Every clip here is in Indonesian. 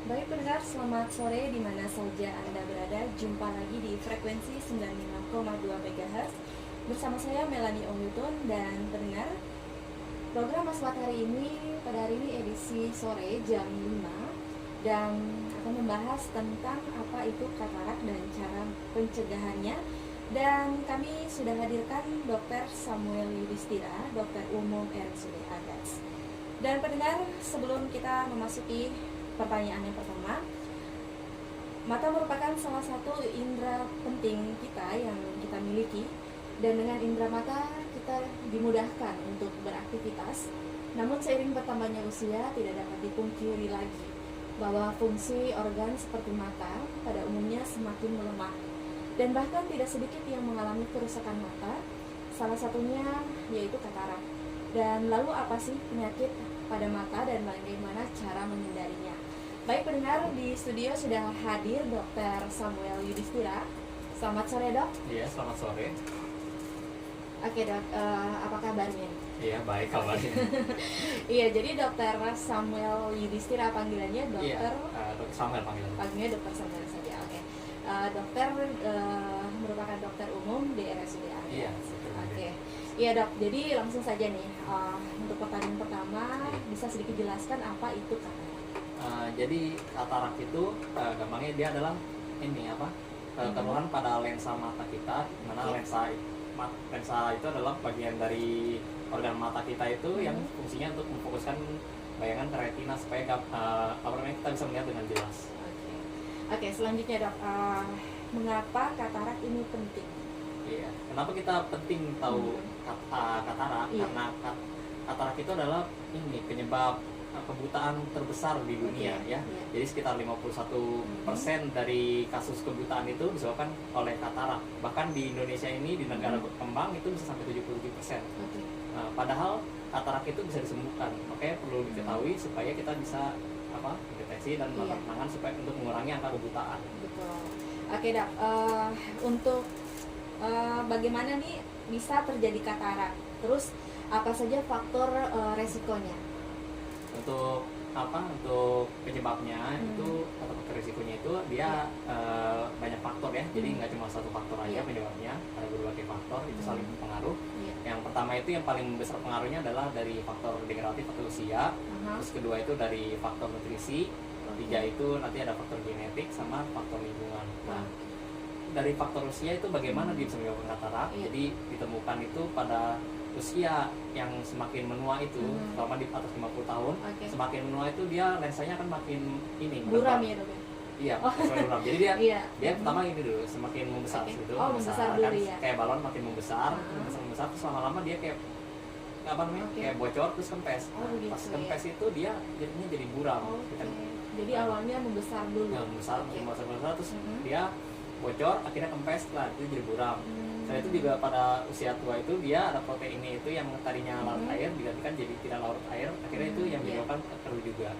Baik pendengar, selamat sore di mana saja Anda berada. Jumpa lagi di frekuensi 95,2 MHz bersama saya Melanie Ongutun. Dan pendengar, program Aswat hari ini, pada hari ini edisi sore jam 5, dan akan membahas tentang apa itu katarak dan cara pencegahannya. Dan kami sudah hadirkan Dr. Samuel Yudhistira, dokter umum RSUD Agats. Dan pendengar, sebelum kita memasuki pertanyaan yang pertama, mata merupakan salah satu indera penting kita yang kita miliki, dan dengan indera mata kita dimudahkan untuk beraktivitas. Namun seiring bertambahnya usia, tidak dapat dipungkiri lagi bahwa fungsi organ seperti mata pada umumnya semakin melemah, dan bahkan tidak sedikit yang mengalami kerusakan mata, salah satunya yaitu katarak. Dan lalu apa sih penyakit pada mata dan bagaimana cara menghindarinya? Baik pendengar, di studio sudah hadir Dr. Samuel Yudhistira. Selamat sore dok. Iya, selamat sore. Oke dok, apa kabarnya? Iya, baik kabarnya. Iya, jadi Dr. Samuel Yudhistira panggilannya dokter. Iya, Dr. Samuel panggilannya. Panggilnya Dr. Samuel saja. Oke. Dokter merupakan dokter umum di RSUD Agats. Iya, Oke. Iya dok, jadi langsung saja nih, untuk pertanyaan pertama, bisa sedikit jelaskan apa itu katarak? Jadi katarak itu gampangnya dia adalah ini apa? Keluhan pada lensa mata kita, di mana lensa itu adalah bagian dari organ mata kita itu yang fungsinya untuk memfokuskan bayangan ke retina supaya kita bisa melihat dengan jelas. Oke, selanjutnya dok, mengapa katarak ini penting? Iya, kenapa kita penting tahu katarak? Iya. Karena katarak itu adalah ini penyebab kebutaan terbesar di dunia, ya. Iya. Jadi sekitar 51% dari kasus kebutaan itu disebabkan oleh katarak. Bahkan di Indonesia ini, di negara berkembang itu bisa sampai 77%. Nah, padahal katarak itu bisa disembuhkan. Oke, perlu diketahui supaya kita bisa mendeteksi dan melakukan penanganan supaya untuk mengurangi angka kebutaan. Betul. Oke dok, untuk bagaimana nih bisa terjadi katarak? Terus apa saja faktor resikonya? Untuk penyebabnya itu atau faktor risikonya itu dia banyak faktor ya. Jadi nggak cuma satu faktor aja penyebabnya, ada berbagai faktor itu saling berpengaruh. Yang pertama itu yang paling besar pengaruhnya adalah dari faktor degeneratif atau usia. Terus kedua itu dari faktor nutrisi. Tiga itu nanti ada faktor genetik sama faktor lingkungan. Nah, dari faktor usia itu bagaimana dia bisa menyebabkan katarak? Jadi ditemukan itu pada usia yang semakin menua itu, terutama di atas 50 tahun, semakin menua itu dia lensanya akan makin buram ya dok? Iya, semakin buram. Jadi dia pertama ini dulu semakin membesar gitu, membesar dulu kan, ya. kayak balon makin membesar, terus lama-lama dia kayak kayak bocor terus kempes. Pas kempes itu dia jadinya jadi buram. Jadi awalnya membesar dulu. Membesar terus dia bocor, akhirnya kempes lah, itu jadi buram. Setelah itu juga pada usia tua itu dia ada proteinnya itu yang tadinya larut air digantikan jadi tidak larut air, akhirnya itu yang menyebabkan keruh juga.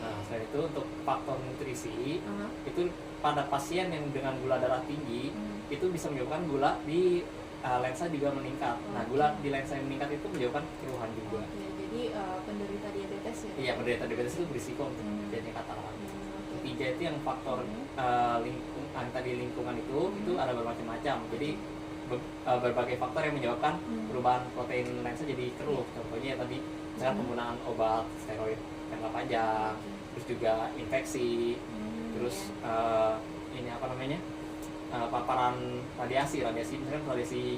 Nah, selain itu untuk faktor nutrisi itu pada pasien yang dengan gula darah tinggi itu bisa menyebabkan gula di lensa juga meningkat. Nah, gula di lensa yang meningkat itu menyebabkan keluhan juga. Jadi penderita diabetes ya? Iya, penderita diabetes itu berisiko untuk terjadinya katarak. Ketiga itu yang faktor lingkungan itu ada bermacam-macam. Jadi berbagai faktor yang menyebabkan perubahan protein lensa jadi keruh. Contohnya tadi misalnya penggunaan obat steroid jangka panjang, terus juga infeksi, terus paparan radiasi misalkan radiasi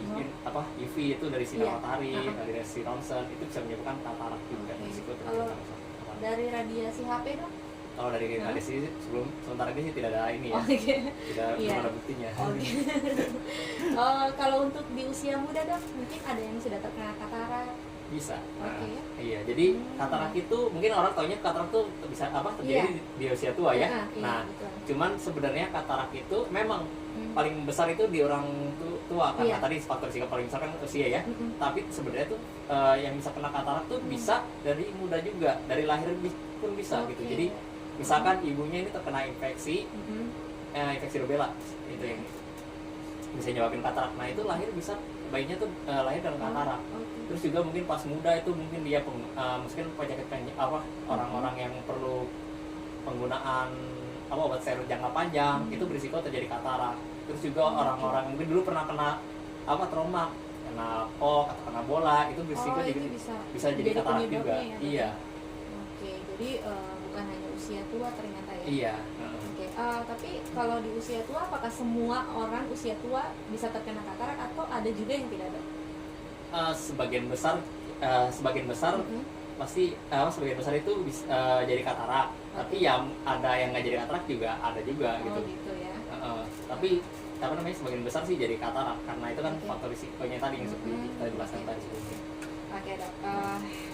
UV itu dari sinar matahari, radiasi ronsen itu bisa menyebabkan katarak juga. Risiko dari radiasi HP dong? Kalau dari radiasi sementara ini sih tidak ada ini ya, belum ada buktinya. Kalau untuk di usia muda dok, mungkin ada yang sudah terkena katarak? Bisa. Iya, jadi katarak itu mungkin orang taunya katarak tuh bisa terjadi di usia tua ya. Nah, cuman sebenarnya katarak itu memang paling besar itu di orang tua karena tadi faktor risiko paling besar kan usia ya. Tapi sebenarnya tuh yang bisa kena katarak tuh bisa dari muda juga, dari lahir pun bisa gitu. Jadi misalkan ibunya ini terkena infeksi rubella itu yang bisa nyebabin katarak. Nah, itu lahir bisa bayinya tuh lahir dengan katarak. Terus juga mungkin pas muda itu mungkin dia mungkin penyakit orang-orang yang perlu penggunaan obat steroid jangka panjang itu berisiko terjadi katarak. Terus juga orang-orang mungkin dulu pernah kena trauma, kena kok atau kena bola, itu berisiko bisa jadi katarak juga. Ya, iya. Oke, jadi bukan hanya usia tua ternyata ya. Iya. Oke, tapi kalau di usia tua, apakah semua orang usia tua bisa terkena katarak atau ada juga yang tidak ada? Sebagian besar pasti sebagian besar itu bisa jadi katarak. Tapi yang ada yang nggak jadi katarak juga ada juga gitu. Gitu ya. Tapi sebagian besar sih jadi katarak karena itu kan faktor risikonya tadi yang seperti kita jelaskan tadi sebelumnya. Oke dok.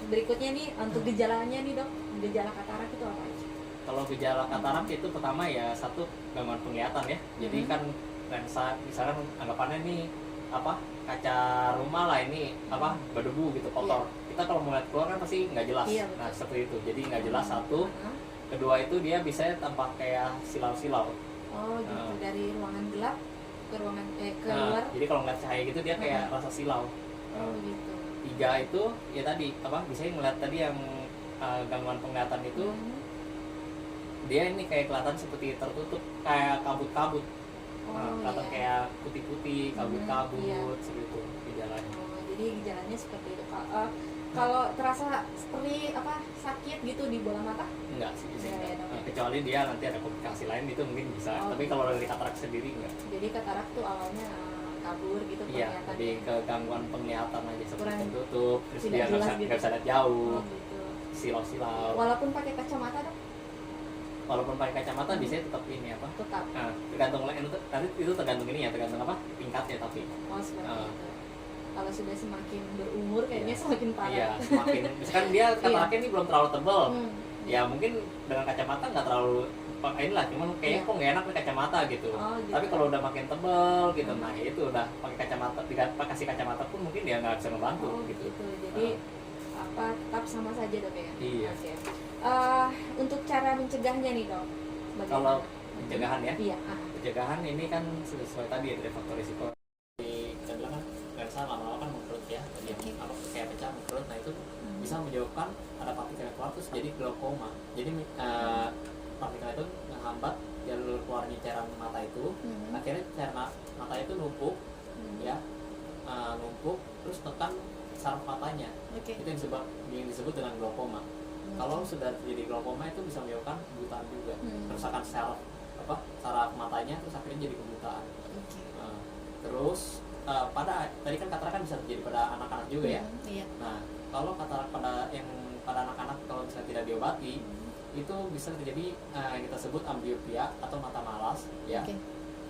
Berikutnya nih untuk gejalanya nih dok, gejala katarak itu apa aja? Kalau gejala katarak itu pertama ya satu gangguan penglihatan ya. Jadi kan lensa misalkan anggapannya nih kaca rumah lah ini berdebu gitu kotor. Kita kalau mau lihat keluar kan pasti nggak jelas. Nah seperti itu. Jadi nggak jelas satu. Kedua itu dia bisa tampak kayak silau-silau. Oh gitu, dari ruangan gelap ke ruangan keluar. Jadi kalau ngeliat cahaya gitu dia kayak rasa silau. Oh gitu. Tiga itu ya tadi bisa ngeliat tadi yang gangguan penglihatan itu dia ini kayak kelihatan seperti tertutup kayak kabut-kabut. Kelihatan kayak putih-putih, kabut-kabut seperti itu gejalanya. Jadi gejalanya seperti itu. Kalau terasa seperti sakit gitu di bola mata? Enggak sih, kecuali dia nanti ada komplikasi lain itu mungkin bisa. Tapi kalau dari katarak sendiri enggak. Jadi katarak tuh awalnya kabur gitu penglihatannya. Iya, lebih ke gangguan penglihatan aja seperti tertutup, terus dia nggak bisa lihat jauh, silau-silau. Walaupun pakai kacamata dok? Walaupun pakai kacamata biasanya tetap ini Tetap. Tergantung itu tergantung ini ya, tergantung tingkatnya tapi. Seperti itu. Kalau sudah semakin berumur kayaknya semakin parah. Iya, semakin misalkan dia kataraknya ini belum terlalu tebal. Ya mungkin dengan kacamata nggak terlalu inilah, cuman kayaknya kok nggak enak nih kacamata gitu. Gitu. Tapi kalau udah makin tebal gitu, nah itu udah pakai kacamata, kasih kacamata pun mungkin dia nggak bisa membantu gitu. Jadi tetap sama saja dok ya. Iya. Okay. Untuk cara mencegahnya nih dok. Kalau pencegahan ya. Iya. Pencegahan ini kan sesuai tadi ya, dari faktor risiko. Kita bilang kan lensa lama-lama kan mengkerut ya, kayak pecah mengkerut, nah itu bisa menyebabkan ada partikel keluar terus jadi glaukoma. Jadi partikel itu menghambat jalur keluarnya cairan mata itu, akhirnya cairan mata itu numpuk, numpuk terus tekan saraf matanya. Itu yang disebut dengan glaukoma. Kalau sudah terjadi glaukoma itu bisa menyebabkan kebutaan juga, kerusakan saraf matanya terus akhirnya jadi kebutaan. Terus tadi kan katarak kan bisa terjadi pada anak-anak juga ya. Nah kalau katarak pada anak-anak kalau misalnya tidak diobati itu bisa terjadi yang kita sebut ambliopia atau mata malas ya.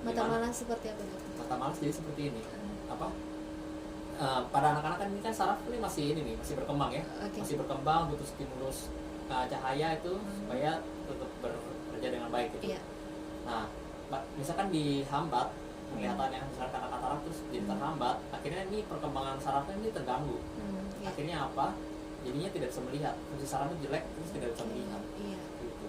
Mata malas seperti apa? Mata malas jadi seperti ini. Pada anak-anak kan ini kan saraf ini masih berkembang ya. Masih berkembang, butuh stimulus cahaya itu supaya tetap bekerja dengan baik gitu. Nah misalkan dihambat penglihatannya, misalkan karena katarak terus jadi terhambat, akhirnya ini perkembangan sarafnya ini terganggu. Akhirnya jadinya tidak bisa melihat, fungsi sarafnya jelek terus tidak bisa melihat. Gitu.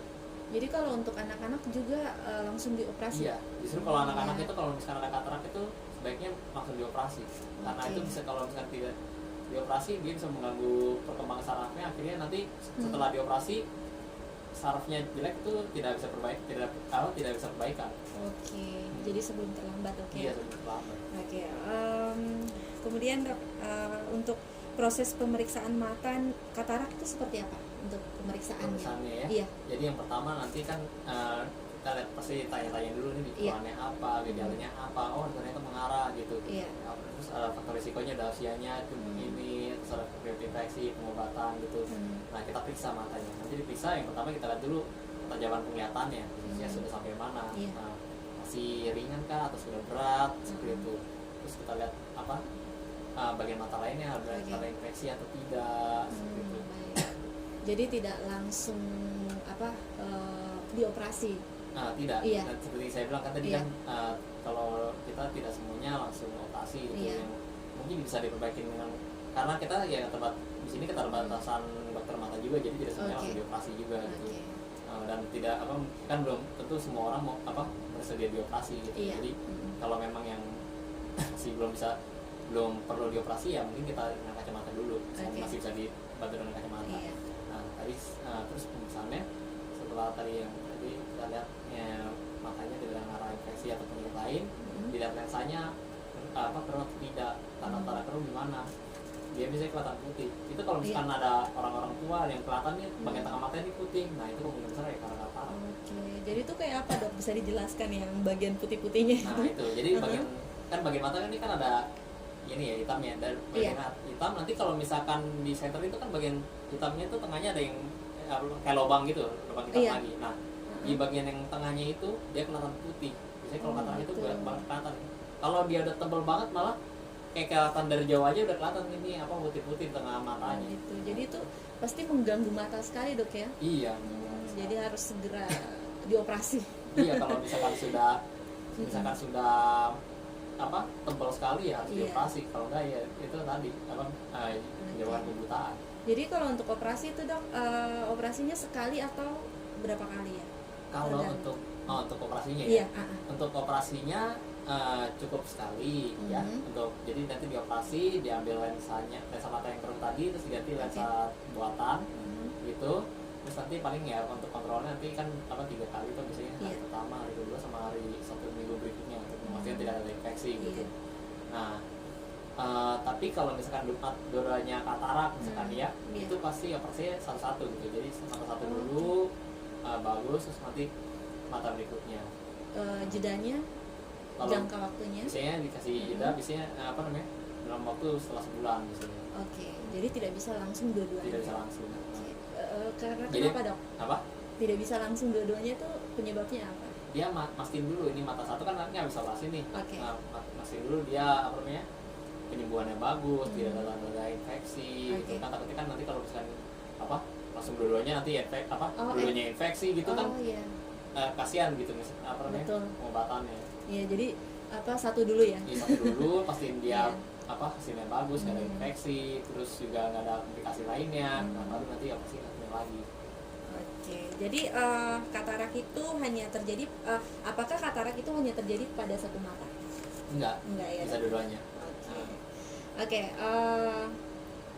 Jadi kalau untuk anak-anak juga langsung dioperasi? Iya, justru kalau anak-anak itu kalau misalkan ada katarak itu sebaiknya langsung dioperasi. Karena itu bisa kalau misalkan tidak dioperasi dia bisa mengganggu perkembangan sarafnya, akhirnya nanti setelah dioperasi sarafnya jelek itu tidak bisa perbaikan. Jadi sebelum terlambat. Iya, sebelum terlambat. Kemudian dok, untuk proses pemeriksaan mata katarak itu seperti apa untuk pemeriksaannya? Ya. Iya. Jadi yang pertama nanti kan kita lihat pasti tanya-tanya dulu nih keluhannya apa, gejalanya apa. Oh ternyata mengarah gitu. Terus faktor risikonya ada usianya ini, terus ada infeksi, pengobatan gitu. Nah kita periksa matanya. Nanti diperiksa yang pertama kita lihat dulu ketajaman penglihatannya, usia sudah sampai mana. Nah, masih ringan kah atau sudah berat seperti itu. Terus kita lihat bagian mata lainnya ada infeksi atau tidak seperti itu. Jadi tidak langsung dioperasi. Tidak. Dan seperti saya bilang kan tadi kan kalau kita tidak semuanya langsung operasi gitu. Yang mungkin bisa diperbaiki dengan karena kita di sini keterbatasan dokter mata juga, jadi tidak semuanya langsung dioperasi juga gitu. Dan tidak kan belum tentu semua orang mau bersedia dioperasi gitu. Jadi kalau memang yang masih belum perlu dioperasi ya mungkin kita dengan kacamata dulu, masih bisa dibantu dengan kacamata. Nah tadi terus misalnya setelah tadi yang tadi kita lihat matanya tidak mengarah infeksi atau penyakit lain, dilihat lensanya keruh atau tidak, tanda-tanda keruh gimana, dia bisa kelihatan putih. Itu kalau misalkan ada orang-orang tua yang kelihatannya bagian tengah matanya ini putih, nah itu kemungkinan besar ya karena katarak. Jadi itu kayak apa dok? Bisa dijelaskan yang bagian putih-putihnya? Nah itu, jadi bagian mata kan ini kan ada ini ya hitamnya, dan bagian hitam nanti kalau misalkan di center itu kan bagian hitamnya itu tengahnya ada yang kayak lubang gitu, lubang hitam lagi. Nah di bagian yang tengahnya itu dia kelihatan putih. Biasanya kalau katarak itu banget kelihatan. Kalau dia udah tebal banget malah kayak kelihatan dari jauh aja udah kelihatan ini apa putih-putih di tengah matanya. Gitu. Jadi itu pasti mengganggu mata sekali dok ya? Iya. Jadi harus segera dioperasi. Iya, kalau misalkan sudah tebal sekali ya harus dioperasi. Kalau enggak ya itu tadi menyebabkan kebutaan. Jadi kalau untuk operasi itu dok, operasinya sekali atau berapa kali ya? Kalau untuk operasinya ya? Untuk operasinya cukup sekali ya. Jadi nanti dioperasi, diambil lensa mata yang keruh tadi, terus diganti lensa buatan gitu. Terus nanti paling ya untuk kontrolnya nanti kan 3 kali tuh biasanya, hari pertama, hari kedua, sama hari 1 minggu berikutnya untuk memastikan tidak ada infeksi gitu. Nah tapi kalau misalkan dua-duanya katarak misalkan itu pasti operasinya satu-satu gitu. Jadi satu dulu bagus, terus nanti mata berikutnya. Jedanya, jangka waktunya? Biasanya dikasih jeda, biasanya dalam waktu setelah sebulan biasanya. Jadi tidak bisa langsung dua-duanya? Tidak bisa langsung. Karena kenapa dok? Apa? Tidak bisa langsung dua-duanya itu penyebabnya apa? Dia mastiin dulu, ini mata satu kan nanti nggak bisa operasi nih. Mastiin dulu dia penyembuhannya bagus, tidak ada tanda infeksi gitu kan. Takutnya kan nanti kalau misalkan langsung dua-duanya nanti dua-duanya infeksi gitu kan. Kasihan gitu pengobatannya. Iya, jadi satu dulu ya? Iya, satu dulu, pastiin dia hasilnya bagus, nggak ada infeksi, terus juga nggak ada komplikasi lainnya, baru nanti operasi lagi. Jadi katarak itu hanya terjadi, apakah katarak itu hanya terjadi pada satu mata? Enggak ya, bisa dua-duanya.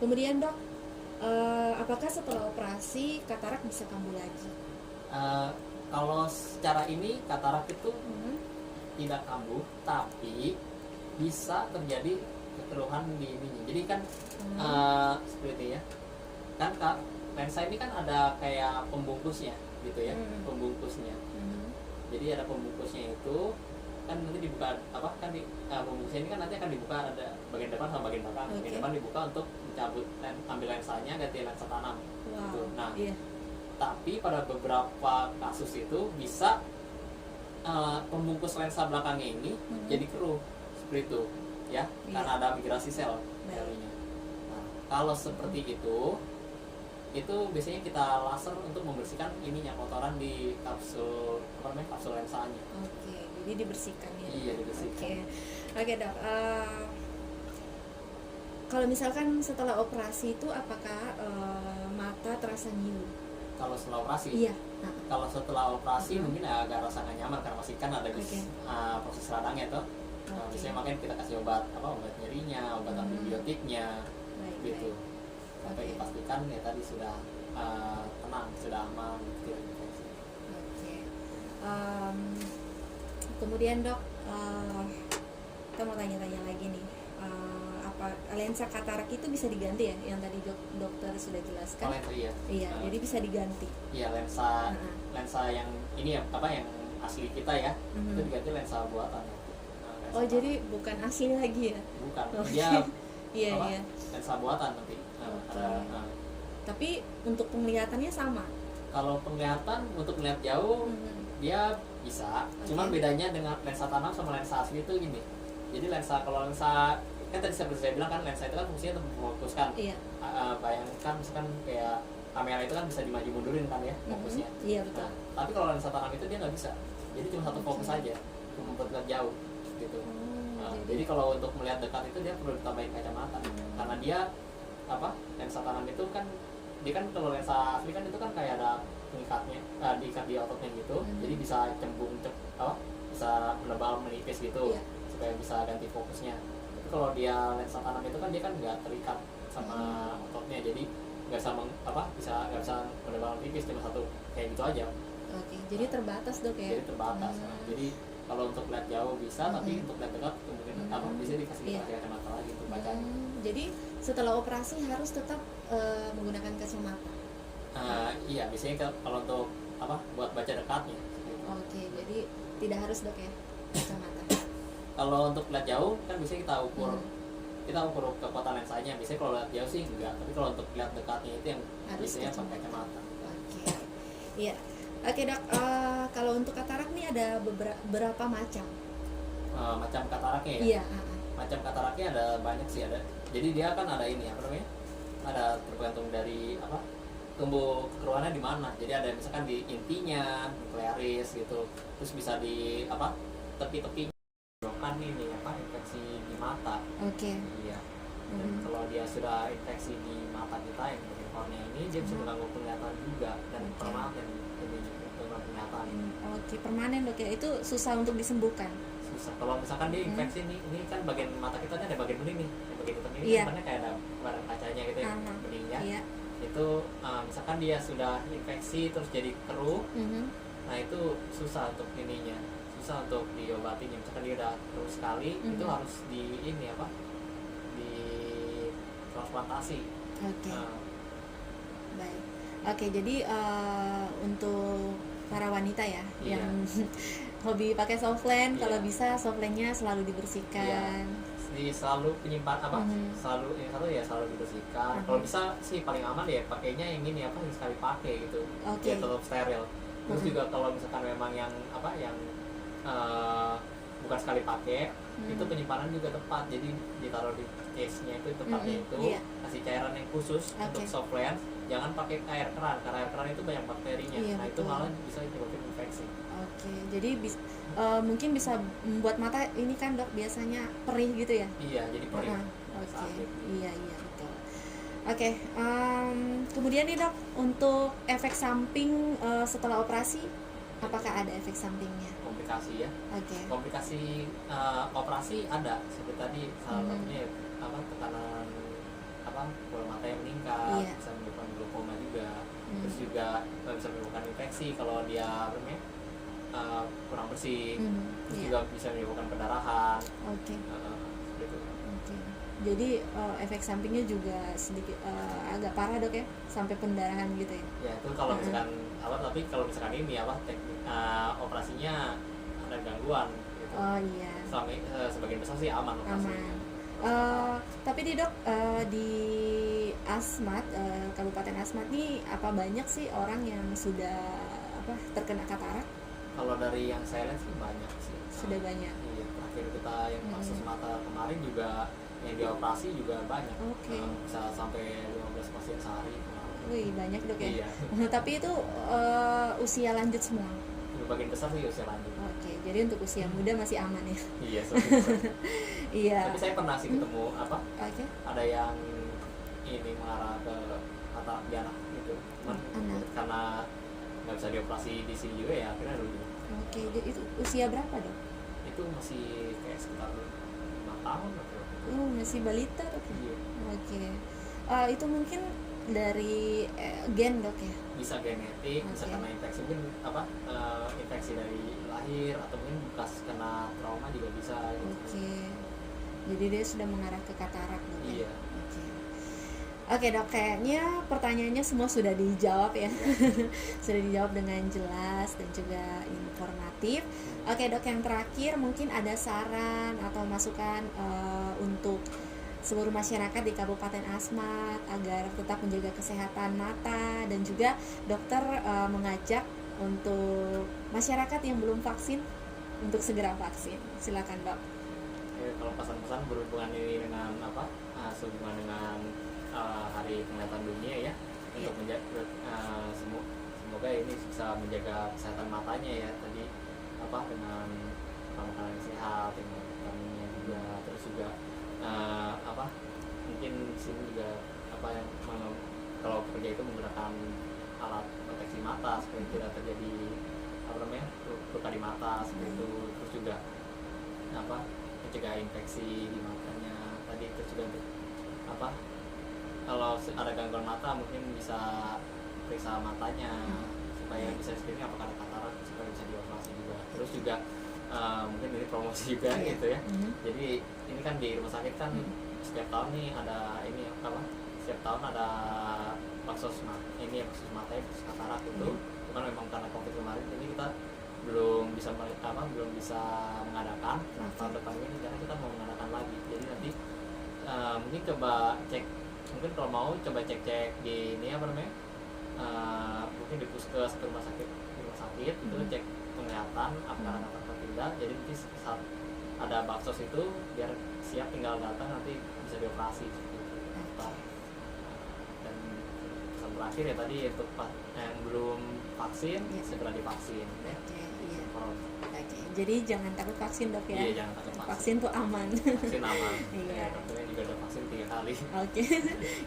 Kemudian dok, apakah setelah operasi katarak bisa kambuh lagi? Kalau secara ini katarak itu tidak kambuh, tapi bisa terjadi kekeruhan di ininya. Jadi kan seperti ya, kan lensa ini kan ada kayak pembungkusnya gitu ya, pembungkusnya. Jadi ada pembungkusnya itu kan nanti dibuka pembungkusnya ini kan nanti akan dibuka, ada bagian depan sama bagian belakang. Bagian depan dibuka untuk mencabut ambil lensanya, ganti lensa tanam. Gitu. Nah, tapi pada beberapa kasus itu bisa pembungkus lensa belakangnya ini jadi keruh seperti itu ya, karena ada migrasi sel dalamnya. Nah, kalau seperti itu biasanya kita laser untuk membersihkan ininya, kotoran di kapsul lensanya. Jadi dibersihkan ya. Iya, dibersihkan. Oke, dok. Kalau misalkan setelah operasi itu apakah mata terasa nyilu? Kalau setelah operasi? Iya. Kalau setelah operasi mungkin agak rasa nggak nyaman karena masih kan ada proses radangnya tuh. Biasanya makanya kita kasih obat nyerinya, obat antibiotiknya, gitu. Sampai dipastikan ya tadi sudah tenang, sudah aman, tidak infeksi. Kemudian dok, kita mau tanya-tanya lagi nih. Lensa katarak itu bisa diganti ya, yang tadi dokter sudah jelaskan. Lensa iya. Jadi bisa diganti. Iya, lensa yang ini yang asli kita ya, itu diganti lensa buatan. Jadi bukan asli lagi ya? Bukan, dia lensa buatan nanti. Tapi untuk penglihatannya sama? Kalau penglihatan untuk melihat jauh dia bisa, cuman bedanya dengan lensa tanam sama lensa asli itu gini. Jadi kalau lensa kan tadi seperti saya bilang kan, lensa itu kan fungsinya untuk memfokuskan. Bayangkan misalkan kayak kamera itu kan bisa dimaju mundurin kan ya fokusnya. Iya, betul. Tapi kalau lensa tanam itu dia nggak bisa, jadi cuma satu fokus aja untuk memperlihat jauh gitu. Jadi kalau untuk melihat dekat itu dia perlu ditambahin kacamata, karena dia lensa tanam itu kan dia kan, kalau lensa asli kan itu kan kayak ada pengikatnya, diikat di ototnya gitu. Jadi bisa bisa menebal, menipis gitu supaya bisa ganti fokusnya. Tapi kalau dia lensa tanam itu kan dia kan nggak terikat sama ototnya, jadi nggak bisa nggak bisa menebal, menipis, cuma satu kayak gitu aja. Oke, jadi terbatas dok ya? Jadi terbatas. Jadi kalau untuk lihat jauh bisa, tapi untuk lihat dekat mungkin apa bisa dikasih kacamata lagi untuk bacanya. Jadi setelah operasi harus tetap menggunakan kacamata. Iya, biasanya kalau untuk apa buat baca dekatnya. Oke, jadi tidak harus dok ya kacamata. Kalau untuk lihat jauh kan biasanya kita ukur kekuatan lensanya. Biasanya kalau lihat jauh sih enggak, tapi kalau untuk lihat dekatnya itu yang harus biasanya pakai kacamata. Oke, iya. Oke dok, kalau untuk katarak nih ada beberapa macam. Macam kataraknya ya? Iya. Macam kataraknya ada banyak sih ada. Jadi dia kan ada ini apa namanya? Ada tergantung dari apa? Tumbuh kekeruannya di mana. Jadi ada misalkan di intinya, nuklearis gitu. Terus bisa di apa? Tepi-tepi. Kan ini apa? Infeksi di mata. Oke. Iya. Dan kalau dia sudah infeksi di mata kita yang bagian kornea ini, dia bisa mengganggu penglihatan juga dan permanen penglihatan. Oke, permanen dok ya. Itu susah untuk disembuhkan. Susah. Kalau misalkan dia infeksi ini kan bagian mata kita ada bagian bening nih, bagian hitam ini sebenarnya kayak ada barang kacanya gitu ya, beningnya. Itu misalkan dia sudah infeksi terus jadi keruh, nah itu susah untuk ininya, susah untuk diobatinya. Misalkan dia udah keruh sekali, itu harus di ini apa? Di transplantasi. Oke. Baik. Oke, jadi untuk para wanita ya yang hobi pakai softland, kalau bisa softlandnya selalu dibersihkan. Selalu penyimpan apa? Selalu yang satu ya selalu dibersihkan. Kalau bisa sih paling aman ya pakainya yang ini apa yang sekali pakai gitu. Ya tetap steril. Terus juga kalau misalkan memang yang apa yang bukan sekali pakai, itu penyimpanan juga tepat. Jadi ditaruh di case-nya itu tempatnya itu kasih cairan yang khusus untuk softland. Jangan pakai air keran karena air keran itu banyak bakterinya. Nah itu malah bisa menyebabkan infeksi. Oke, jadi mungkin bisa membuat mata ini kan dok biasanya perih gitu ya? Iya, jadi perih. Oke, iya betul. Oke, kemudian nih dok, untuk efek samping setelah operasi, apakah ada efek sampingnya? Komplikasi ya? Oke. Komplikasi operasi ada, seperti tadi salah satunya apa tekanan apa bola mata yang meningkat, bisa menyebabkan glaukoma juga. Terus juga bisa menyebabkan infeksi kalau dia namanya kurang bersih. Terus juga bisa menyebabkan pendarahan. Oke. Gitu. Oke. Jadi efek sampingnya juga sedikit agak parah dok ya, sampai pendarahan gitu ya? Ya itu kalau misalkan apa, tapi kalau misalkan ini apa teknik operasinya ada gangguan. Gitu. Oh iya. Sebagian besar sih aman operasinya. Tapi di dok di Asmat, Kabupaten Asmat nih apa banyak sih orang yang sudah terkena katarak? Kalau dari yang saya lihat sih banyak sih. Sudah banyak. Iya, terakhir kita yang akses mata kemarin juga yang dioperasi juga banyak. Oke. Bisa sampai 15 pasien sehari. Wih, banyak dok ya. Iya. Tapi itu usia lanjut semua. Bagian besar sih usia lanjut. Oke, jadi untuk usia muda masih aman ya. Iya, iya. Tapi saya pernah sih ketemu apa? Ada yang ini mengarah ke katarak di anak gitu. Karena nggak bisa dioperasi di sini juga ya akhirnya dulu. Oke, jadi itu usia berapa dok? Itu masih kayak sekitar 5 tahun atau. Masih balita dok. Iya. Oke. Itu mungkin dari gen dok ya? Bisa genetik, bisa karena infeksi mungkin apa infeksi dari lahir atau mungkin bekas kena trauma juga bisa. Oke. Jadi dia sudah mengarah ke katarak dok ya? Iya. Oke dok, kayaknya pertanyaannya semua sudah dijawab ya. Sudah dijawab dengan jelas dan juga informatif. Oke dok, yang terakhir mungkin ada saran atau masukan untuk seluruh masyarakat di Kabupaten Asmat agar tetap menjaga kesehatan mata, dan juga dokter mengajak untuk masyarakat yang belum vaksin untuk segera vaksin. Silakan dok. Kalau pesan-pesan berhubungan ini dengan apa? Sehubungan dengan Hari Penglihatan Dunia ya, untuk menjaga semoga ini bisa menjaga kesehatan matanya ya, tadi apa dengan makanan yang sehat, dengan vitaminnya juga, terus juga apa mungkin sini juga apa yang kalau kerja itu menggunakan alat proteksi mata supaya tidak terjadi apa namanya luka di mata seperti itu. Terus juga apa mencegah infeksi di matanya tadi. Terus juga untuk apa kalau ada gangguan mata mungkin bisa periksa matanya supaya bisa screening apakah ada katarak supaya bisa dioperasi juga. Terus juga mungkin ini promosi juga gitu ya. Jadi ini kan di rumah sakit kan setiap tahun nih ada ini apa? Setiap tahun ada baksos ini ya, baksos mata katarak itu. Cuman memang karena Covid kemarin ini kita belum bisa mengadakan. Nah, tahun depan ini karena kita mau mengadakan lagi. Jadi nanti mungkin coba cek, mungkin kalau mau coba cek di ini apa namanya, mungkin di puskes atau rumah sakit itu cek penglihatan apakah ada apa tidak. Jadi nanti saat ada baksos itu biar siap tinggal datang nanti bisa dioperasi gitu. Dan pesan terakhir ya tadi untuk yang belum vaksin segera divaksin ya. Jadi jangan takut vaksin, Dok ya. Iya, jangan takut vaksin tuh aman. Vaksin aman. Iya. Dokternya juga udah vaksin 3 kali. Oke.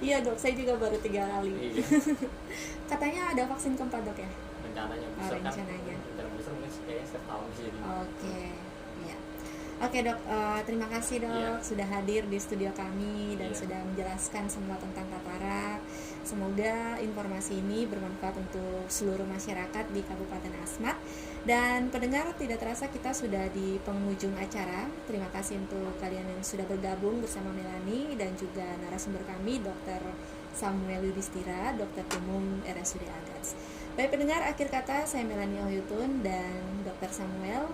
Iya, Dok, saya juga baru 3 kali. Iya. Katanya ada vaksin keempat, Dok ya? Rencananya bisa kan. Rencana bisa mungkin kayaknya setiap tahun sih. Oke. Iya. Oke, Dok, terima kasih, Dok, sudah hadir di studio kami dan sudah menjelaskan semua tentang katarak. Semoga informasi ini bermanfaat untuk seluruh masyarakat di Kabupaten Asmat. Dan pendengar, tidak terasa kita sudah di penghujung acara. Terima kasih untuk kalian yang sudah bergabung bersama Melani dan juga narasumber kami, Dr. Samuel Yudhistira, Dokter Umum RSUD Agats. Baik pendengar, akhir kata saya Melani Ohyutun dan Dr. Samuel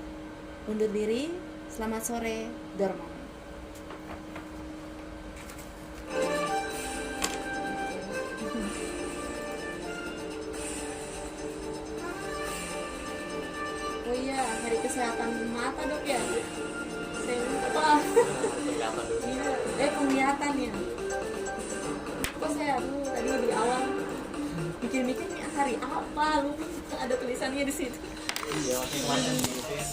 undur diri. Selamat sore, Dormon. Oh iya, hari kesehatan mata, Dok ya. Saya lupa. Penglihatan ya. Kok saya tadi di awal mikir-mikir hari apa, lupa ada tulisannya di situ. Iya, masih banyak gitu ya.